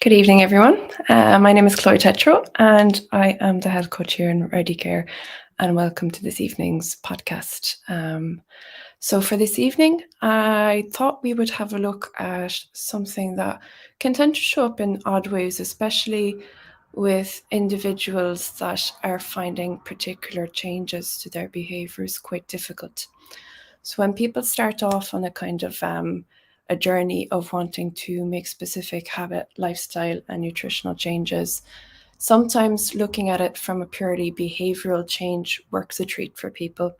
Good evening, everyone. My name is Chloe Tetro, and I am the health coach here in Ready Care. And welcome to this evening's podcast. So, for this evening, I thought we would have a look at something that can tend to show up in odd ways, especially with individuals that are finding particular changes to their behaviors quite difficult. So when people start off on a kind of a journey of wanting to make specific habit, lifestyle, and nutritional changes, sometimes looking at it from a purely behavioral change works a treat for people.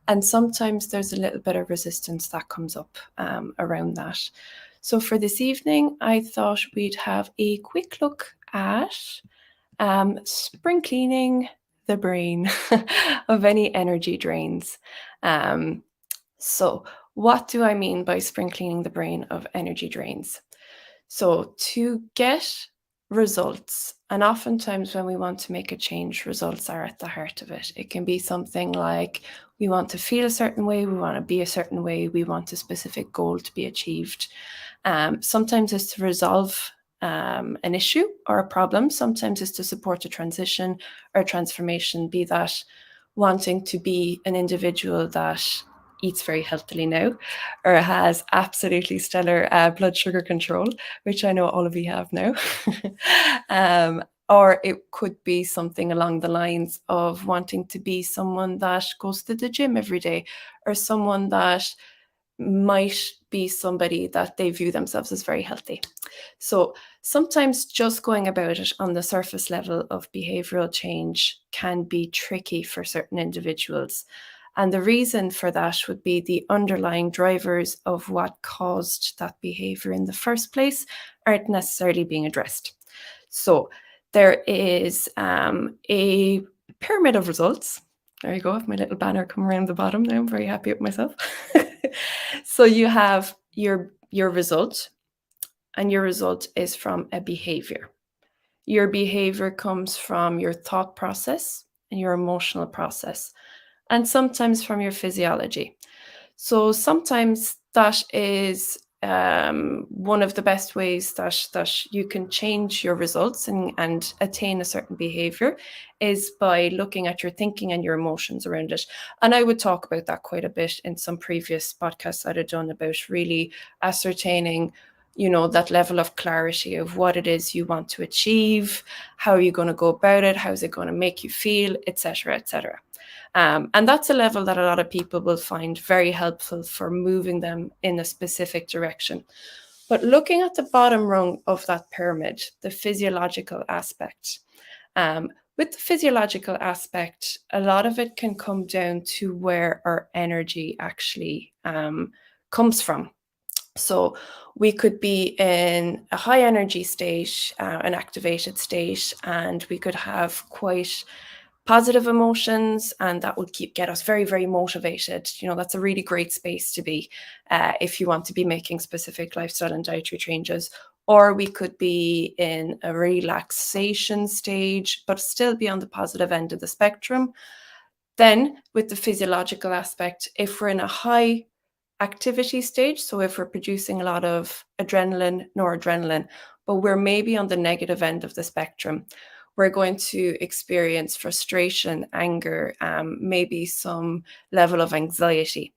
And sometimes there's a little bit of resistance that comes up around that. So for this evening, I thought we'd have a quick look at spring cleaning the brain of any energy drains. Um, so, what do I mean by spring cleaning the brain of energy drains? So, to get results, and oftentimes when we want to make a change, results are at the heart of it. It can be something like we want to feel a certain way, we want to be a certain way, we want a specific goal to be achieved. Sometimes it's to resolve an issue or a problem, sometimes it's to support a transition or transformation, be that wanting to be an individual that eats very healthily now or has absolutely stellar blood sugar control, which I know all of you have now. Or it could be something along the lines of wanting to be someone that goes to the gym every day, or someone that might be somebody that they view themselves as very healthy. So sometimes just going about it on the surface level of behavioral change can be tricky for certain individuals. And the reason for that would be the underlying drivers of what caused that behavior in the first place aren't necessarily being addressed. So there is a pyramid of results. There you go, with my little banner come around the bottom now. I'm very happy with myself. So you have your result, and your result is from a behavior. Your behavior comes from your thought process and your emotional process, and sometimes from your physiology. So sometimes that is one of the best ways that you can change your results and attain a certain behavior is by looking at your thinking and your emotions around it. And I would talk about that quite a bit in some previous podcasts that I've done about really ascertaining, that level of clarity of what it is you want to achieve, how are you going to go about it, how's it going to make you feel, etc., etc. And that's a level that a lot of people will find very helpful for moving them in a specific direction. But looking at the bottom rung of that pyramid, the physiological aspect, with the physiological aspect, a lot of it can come down to where our energy actually comes from. So we could be in a high energy state, an activated state, and we could have quite positive emotions, and that would get us very, very motivated. That's a really great space to be if you want to be making specific lifestyle and dietary changes. Or we could be in a relaxation stage, but still be on the positive end of the spectrum. Then with the physiological aspect, if we're in a high activity stage, so if we're producing a lot of adrenaline, noradrenaline, but we're maybe on the negative end of the spectrum, we're going to experience frustration, anger, maybe some level of anxiety.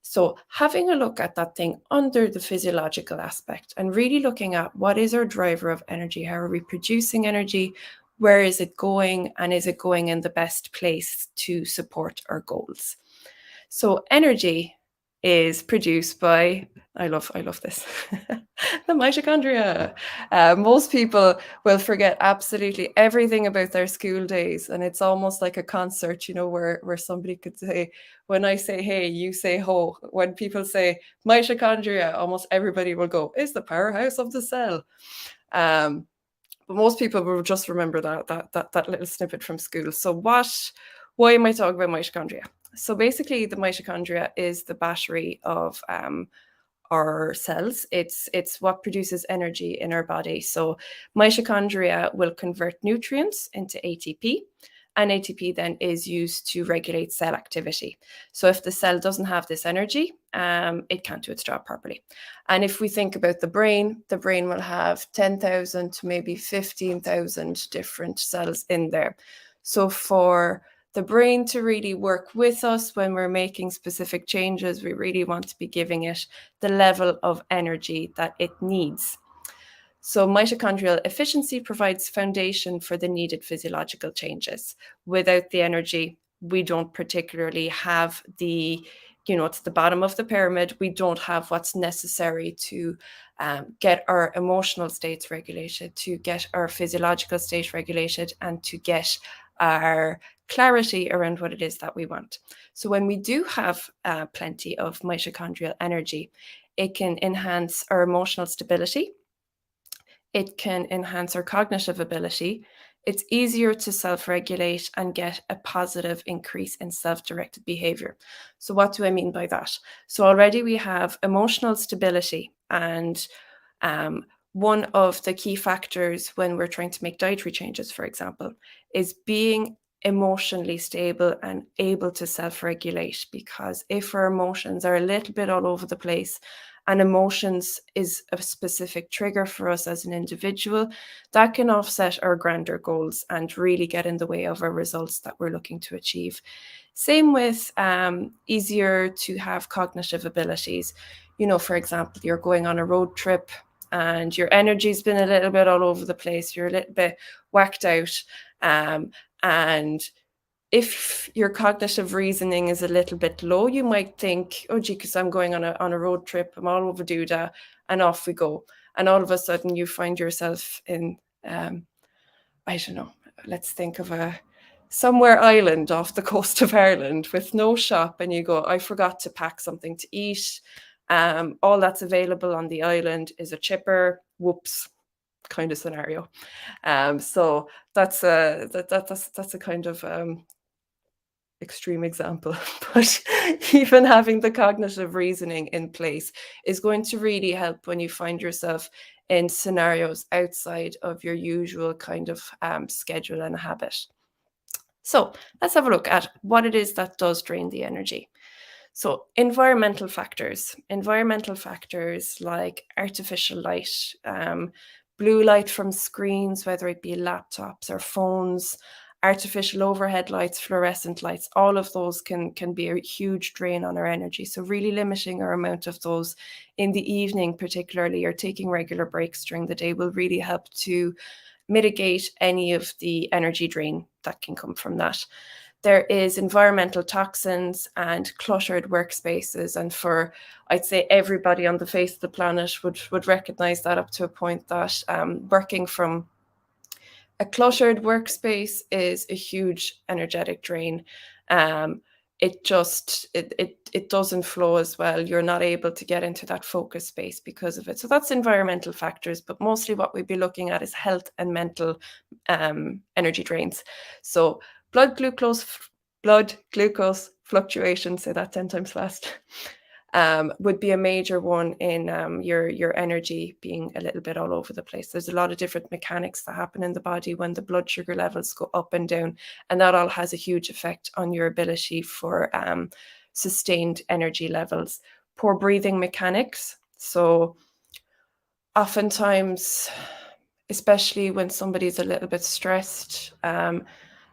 So having a look at that thing under the physiological aspect and really looking at what is our driver of energy, how are we producing energy, where is it going, and is it going in the best place to support our goals? So energy is produced by, I love this, the mitochondria. Most people will forget absolutely everything about their school days, and it's almost like a concert, where somebody could say, when I say hey, you say ho. When people say mitochondria, almost everybody will go, is the powerhouse of the cell. But most people will just remember that little snippet from school. So why am I talking about mitochondria? So basically, the mitochondria is the battery of our cells. It's what produces energy in our body. So mitochondria will convert nutrients into ATP, And ATP then is used to regulate cell activity. So if the cell doesn't have this energy, it can't do its job properly. And if we think about the brain will have 10,000 to maybe 15,000 different cells in there. So for the brain to really work with us when we're making specific changes, we really want to be giving it the level of energy that it needs. So mitochondrial efficiency provides foundation for the needed physiological changes. Without the energy, we don't particularly have it's the bottom of the pyramid. We don't have what's necessary to get our emotional states regulated, to get our physiological state regulated, and to get our clarity around what it is that we want. So when we do have plenty of mitochondrial energy, it can enhance our emotional stability. It can enhance our cognitive ability. It's easier to self-regulate and get a positive increase in self-directed behavior. So what do I mean by that? So already we have emotional stability, and one of the key factors when we're trying to make dietary changes, for example, is being emotionally stable and able to self-regulate. Because if our emotions are a little bit all over the place, and emotions is a specific trigger for us as an individual, that can offset our grander goals and really get in the way of our results that we're looking to achieve. Same with easier to have cognitive abilities. For example, you're going on a road trip and your energy's been a little bit all over the place. You're a little bit whacked out. And if your cognitive reasoning is a little bit low, you might think, oh, gee, because I'm going on a road trip, I'm all over Duda, and off we go. And all of a sudden you find yourself in, I don't know, let's think of somewhere island off the coast of Ireland with no shop, and you go, I forgot to pack something to eat. All that's available on the island is a chipper. Whoops, kind of scenario. So that's a kind of extreme example, but even having the cognitive reasoning in place is going to really help when you find yourself in scenarios outside of your usual kind of schedule and habit. So let's have a look at what it is that does drain the energy. So environmental factors like artificial light, blue light from screens, whether it be laptops or phones, artificial overhead lights, fluorescent lights, all of those can be a huge drain on our energy. So really limiting our amount of those in the evening, particularly, or taking regular breaks during the day will really help to mitigate any of the energy drain that can come from that. There is environmental toxins and cluttered workspaces. And I'd say everybody on the face of the planet would recognize that up to a point, that working from a cluttered workspace is a huge energetic drain. It doesn't flow as well. You're not able to get into that focus space because of it. So that's environmental factors, but mostly what we'd be looking at is health and mental energy drains. So blood glucose fluctuation, say that 10 times fast, would be a major one in your energy being a little bit all over the place. There's a lot of different mechanics that happen in the body when the blood sugar levels go up and down, and that all has a huge effect on your ability for sustained energy levels. Poor breathing mechanics. So oftentimes, especially when somebody's a little bit stressed,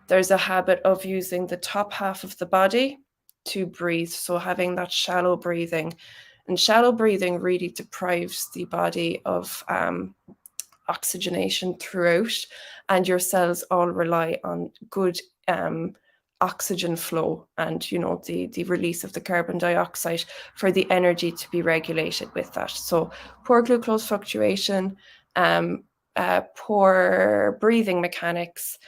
there's a habit of using the top half of the body to breathe. So having that shallow breathing, and shallow breathing really deprives the body of oxygenation throughout, and your cells all rely on good oxygen flow and the release of the carbon dioxide for the energy to be regulated with that. So poor glucose fluctuation, poor breathing mechanics.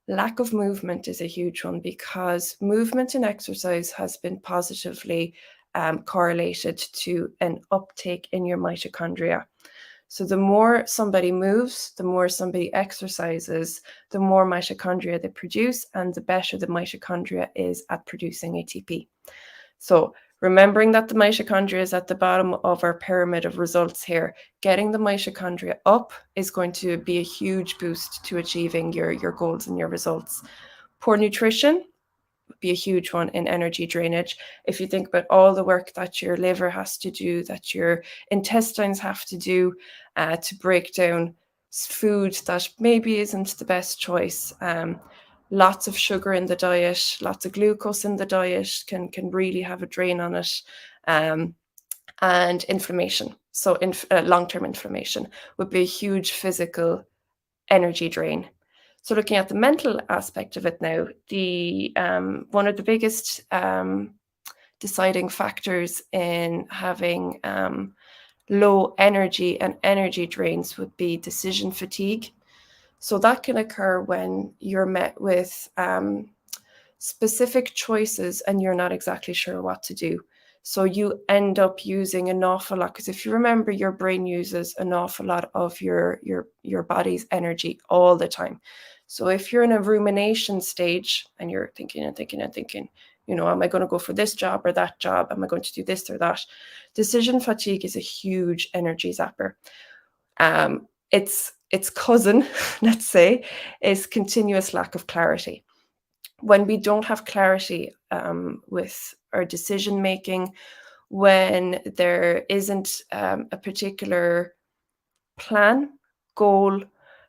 Lack of movement is a huge one, because movement and exercise has been positively correlated to an uptake in your mitochondria. So the more somebody moves, the more somebody exercises, the more mitochondria they produce, and the better the mitochondria is at producing ATP. So remembering that the mitochondria is at the bottom of our pyramid of results here, getting the mitochondria up is going to be a huge boost to achieving your goals and your results. Poor nutrition would be a huge one in energy drainage. If you think about all the work that your liver has to do, that your intestines have to do to break down food that maybe isn't the best choice. Lots of sugar in the diet, lots of glucose in the diet can really have a drain on it. Um, and inflammation. So long-term inflammation would be a huge physical energy drain. So looking at the mental aspect of it now, the one of the biggest deciding factors in having low energy and energy drains would be decision fatigue. So that can occur when you're met with specific choices and you're not exactly sure what to do. So you end up using an awful lot, because if you remember, your brain uses an awful lot of your body's energy all the time. So if you're in a rumination stage and you're thinking and thinking and thinking, am I going to go for this job or that job? Am I going to do this or that? Decision fatigue is a huge energy zapper. Its cousin, let's say, is continuous lack of clarity. When we don't have clarity with our decision making, when there isn't a particular plan, goal,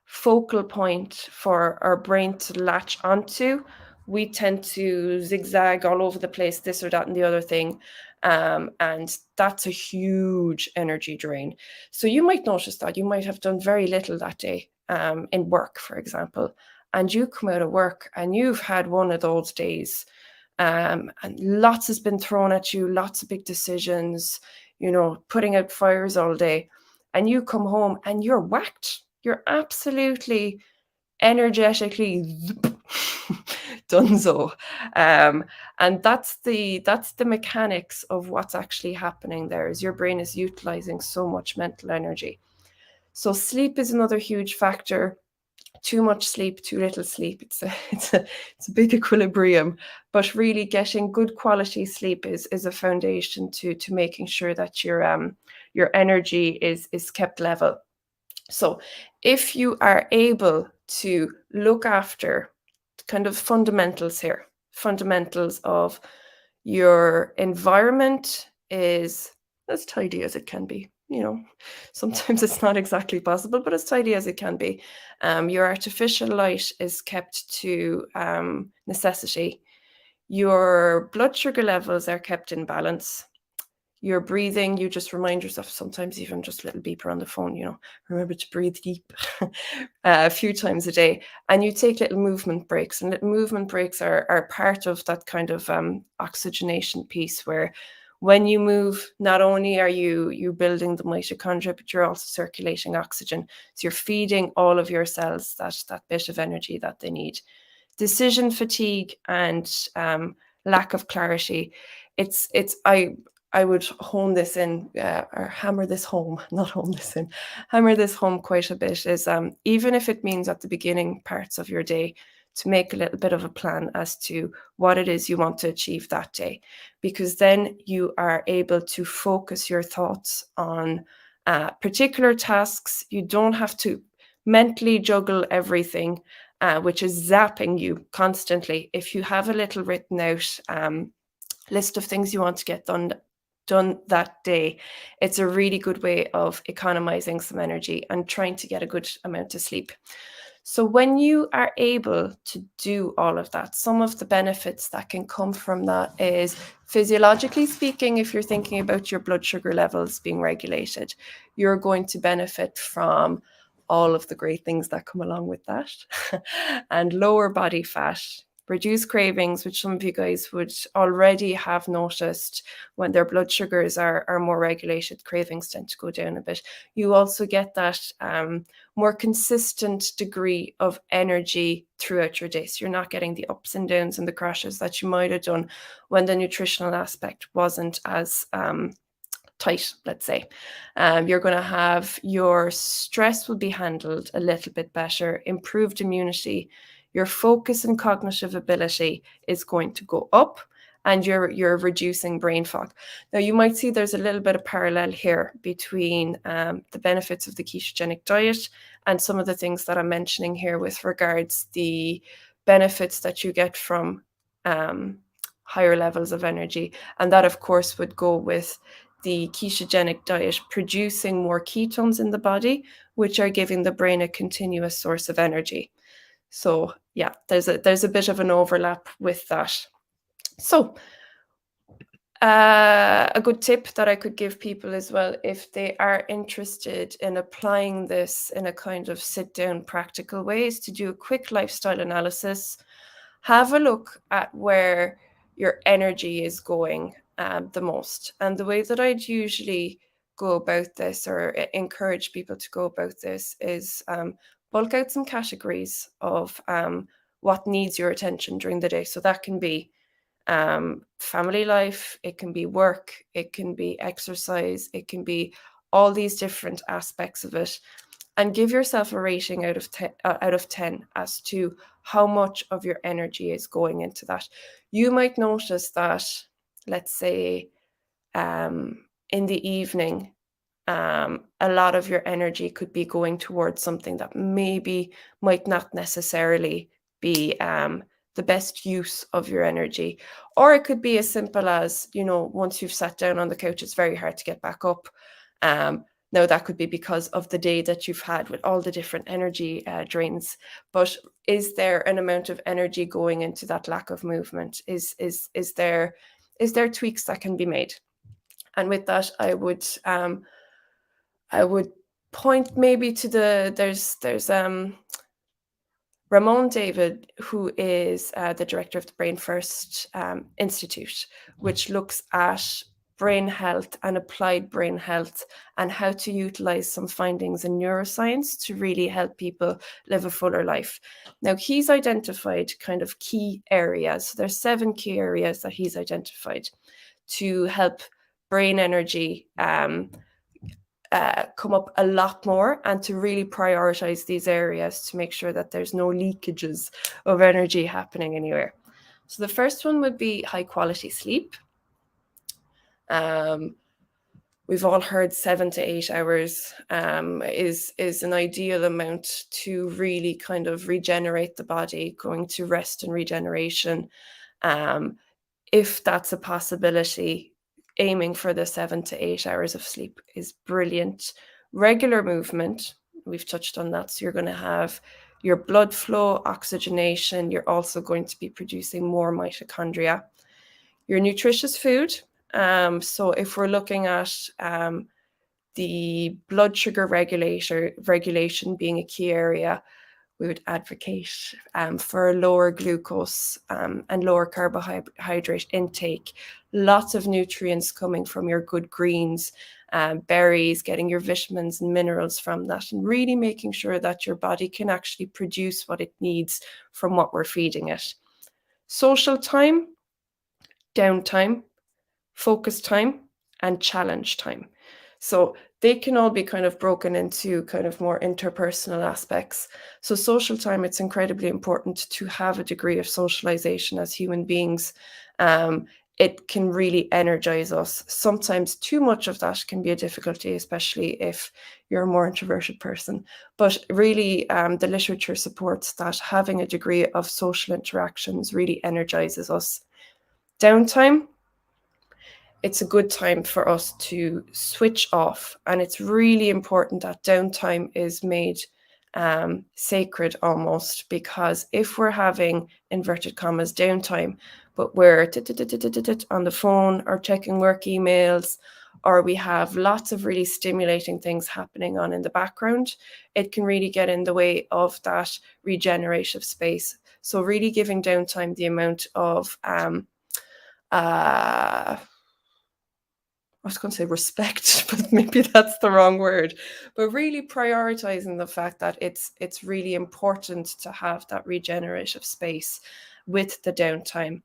focal point for our brain to latch onto, we tend to zigzag all over the place, this or that and the other thing. And that's a huge energy drain. So you might notice that you might have done very little that day in work, for example, and you come out of work and you've had one of those days. And lots has been thrown at you, lots of big decisions, putting out fires all day. And you come home and you're whacked. You're absolutely energetically donezo. And that's the mechanics of what's actually happening there, is your brain is utilizing so much mental energy. So sleep is another huge factor. Too much sleep, too little sleep. It's a big equilibrium, but really getting good quality sleep is a foundation to making sure that your energy is kept level. So if you are able to look after kind of fundamentals of your environment is as tidy as it can be. Sometimes it's not exactly possible, but as tidy as it can be. Your artificial light is kept to necessity. Your blood sugar levels are kept in balance. Your breathing, you just remind yourself, sometimes even just a little beeper on the phone, remember to breathe deep a few times a day. And you take little movement breaks. And little movement breaks are part of that kind of oxygenation piece, where when you move, not only are you building the mitochondria, but you're also circulating oxygen. So you're feeding all of your cells that bit of energy that they need. Decision fatigue and lack of clarity. I would hone this in, or hammer this home, not hone this in, hammer this home quite a bit, is even if it means at the beginning parts of your day, to make a little bit of a plan as to what it is you want to achieve that day, because then you are able to focus your thoughts on particular tasks. You don't have to mentally juggle everything, which is zapping you constantly. If you have a little written out list of things you want to get done that day, it's a really good way of economizing some energy and trying to get a good amount of sleep. So when you are able to do all of that, some of the benefits that can come from that is, physiologically speaking, if you're thinking about your blood sugar levels being regulated, you're going to benefit from all of the great things that come along with that. And lower body fat, reduce cravings, which some of you guys would already have noticed. When their blood sugars are more regulated, cravings tend to go down a bit. You also get that more consistent degree of energy throughout your day. So you're not getting the ups and downs and the crashes that you might have done when the nutritional aspect wasn't as tight, let's say. You're going to have your stress will be handled a little bit better, improved immunity. Your focus and cognitive ability is going to go up, and you're reducing brain fog. Now, you might see there's a little bit of parallel here between the benefits of the ketogenic diet and some of the things that I'm mentioning here with regards the benefits that you get from higher levels of energy. And that, of course, would go with the ketogenic diet producing more ketones in the body, which are giving the brain a continuous source of energy. So yeah, there's a bit of an overlap with that. So a good tip that I could give people as well, if they are interested in applying this in a kind of sit down practical way, is to do a quick lifestyle analysis. Have a look at where your energy is going the most. And the way that I'd usually go about this, or encourage people to go about this, is bulk out some categories of what needs your attention during the day. So that can be family life, it can be work, it can be exercise, it can be all these different aspects of it. And give yourself a rating out of 10 as to how much of your energy is going into that. You might notice that, let's say, in the evening, a lot of your energy could be going towards something that maybe might not necessarily be the best use of your energy. Or it could be as simple as, once you've sat down on the couch, it's very hard to get back up. Now, that could be because of the day that you've had with all the different energy drains. But is there an amount of energy going into that lack of movement? Is there tweaks that can be made? And with that, I would point maybe to there's Ramon David, who is the director of the Brain First Institute, which looks at brain health and applied brain health and how to utilize some findings in neuroscience to really help people live a fuller life. Now, he's identified kind of key areas. So there's 7 key areas that he's identified to help brain energy come up a lot more, and to really prioritize these areas to make sure that there's no leakages of energy happening anywhere. So the first one would be high quality sleep. We've all heard 7 to 8 hours is an ideal amount to really kind of regenerate the body, going to rest and regeneration. If that's a possibility, aiming for the 7 to 8 hours of sleep is brilliant. Regular movement, we've touched on that. So you're going to have your blood flow, oxygenation. You're also going to be producing more mitochondria. Your nutritious food. So if we're looking at the blood sugar regulation being a key area, we would advocate for lower glucose and lower carbohydrate intake. Lots of nutrients coming from your good greens, berries, getting your vitamins and minerals from that, and really making sure that your body can actually produce what it needs from what we're feeding it. Social time, downtime, focus time, and challenge time. So they can all be kind of broken into kind of more interpersonal aspects. So social time, it's incredibly important to have a degree of socialization as human beings. It can really energize us. Sometimes too much of that can be a difficulty, especially if you're a more introverted person. But really, the literature supports that having a degree of social interactions really energizes us. Downtime, it's a good time for us to switch off. And it's really important that downtime is made sacred almost, because if we're having, inverted commas, downtime, but we're on the phone or checking work emails, or we have lots of really stimulating things happening on in the background, it can really get in the way of that regenerative space. So really giving downtime the amount of I was going to say respect, but maybe that's the wrong word. But really prioritizing the fact that it's really important to have that regenerative space with the downtime.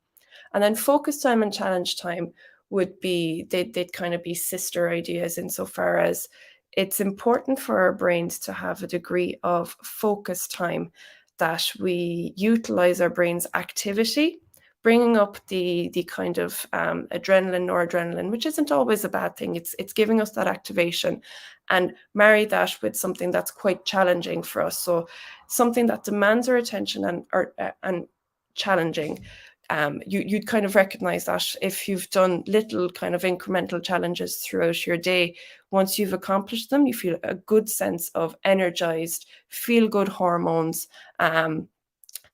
And then focus time and challenge time would be, they'd kind of be sister ideas, insofar as it's important for our brains to have a degree of focus time, that we utilize our brain's activity, bringing up the kind of adrenaline, noradrenaline, which isn't always a bad thing. It's giving us that activation, and marry that with something that's quite challenging for us. So something that demands our attention and challenging. You'd kind of recognize that if you've done little kind of incremental challenges throughout your day. Once you've accomplished them, you feel a good sense of energized, feel good hormones,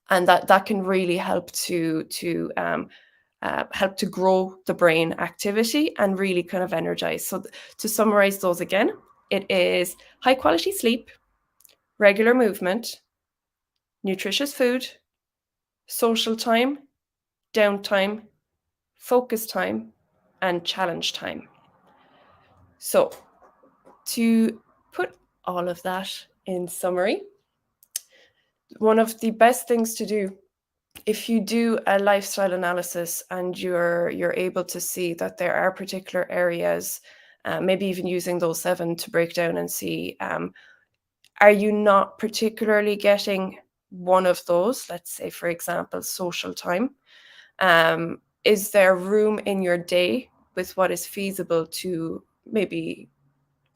and that can really help to grow the brain activity and really kind of energize. So to summarize those again, it is high quality sleep, regular movement, nutritious food, social time, downtime, focus time, and challenge time. So to put all of that in summary, one of the best things to do if you do a lifestyle analysis and you're able to see that there are particular areas, maybe even using those 7 to break down and see, are you not particularly getting one of those? Let's say, for example, social time. Is there room in your day with what is feasible to maybe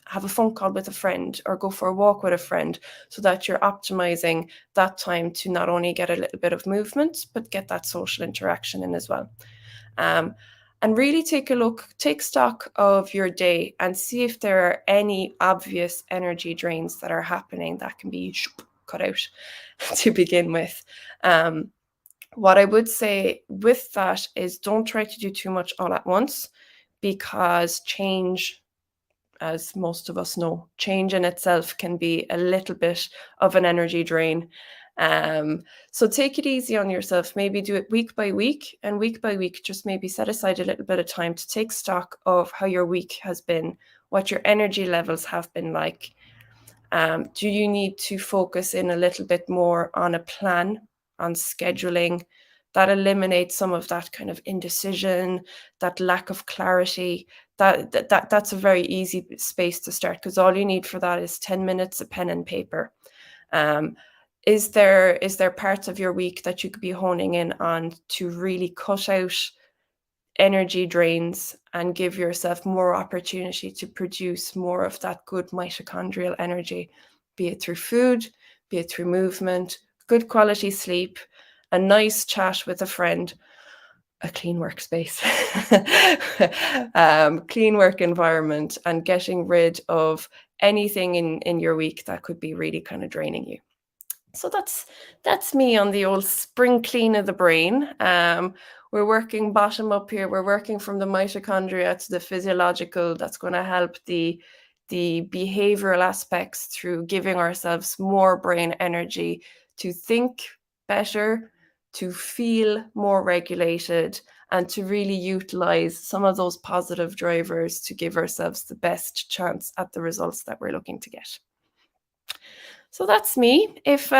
have a phone call with a friend or go for a walk with a friend, so that you're optimizing that time to not only get a little bit of movement, but get that social interaction in as well. Um, and really take stock of your day and see if there are any obvious energy drains that are happening that can be cut out to begin with. What I would say with that is don't try to do too much all at once, because change, as most of us know, change in itself can be a little bit of an energy drain. So take it easy on yourself. Maybe do it week by week, and week by week, just maybe set aside a little bit of time to take stock of how your week has been, what your energy levels have been like. Do you need to focus in a little bit more on a plan, on scheduling? That eliminates some of that kind of indecision, that lack of clarity. That's a very easy space to start, because all you need for that is 10 minutes, a pen and paper. Um, is there parts of your week that you could be honing in on to really cut out energy drains and give yourself more opportunity to produce more of that good mitochondrial energy, be it through food, be it through movement, good quality sleep, a nice chat with a friend, a clean workspace, clean work environment, and getting rid of anything in your week that could be really kind of draining you. So that's me on the old spring clean of the brain. We're working bottom up here. We're working from the mitochondria to the physiological. That's going to help the behavioral aspects through giving ourselves more brain energy to think better, to feel more regulated, and to really utilize some of those positive drivers to give ourselves the best chance at the results that we're looking to get. So that's me. If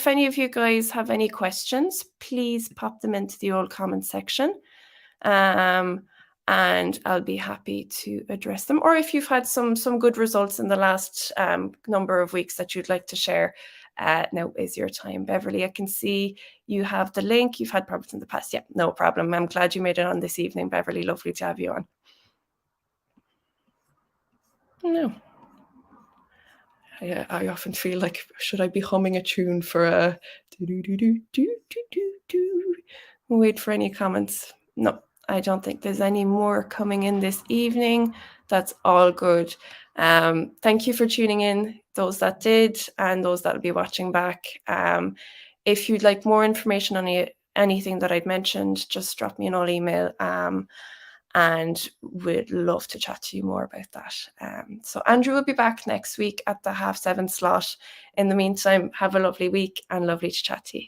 any of you guys have any questions, please pop them into the old comment section. And I'll be happy to address them. Or if you've had some good results in the last number of weeks that you'd like to share, now is your time. Beverly, I can see you have the link. You've had problems in the past. Yeah, no problem. I'm glad you made it on this evening, Beverly. Lovely to have you on. No. I often feel like, should I be humming a tune for a wait for any comments? No, I don't think there's any more coming in this evening. That's all good. Thank you for tuning in, those that did and those that will be watching back. If you'd like more information on anything that I'd mentioned, just drop me an all email. And we'd love to chat to you more about that. So Andrew will be back next week at the 7:30 slot. In the meantime, have a lovely week and lovely to chat to you.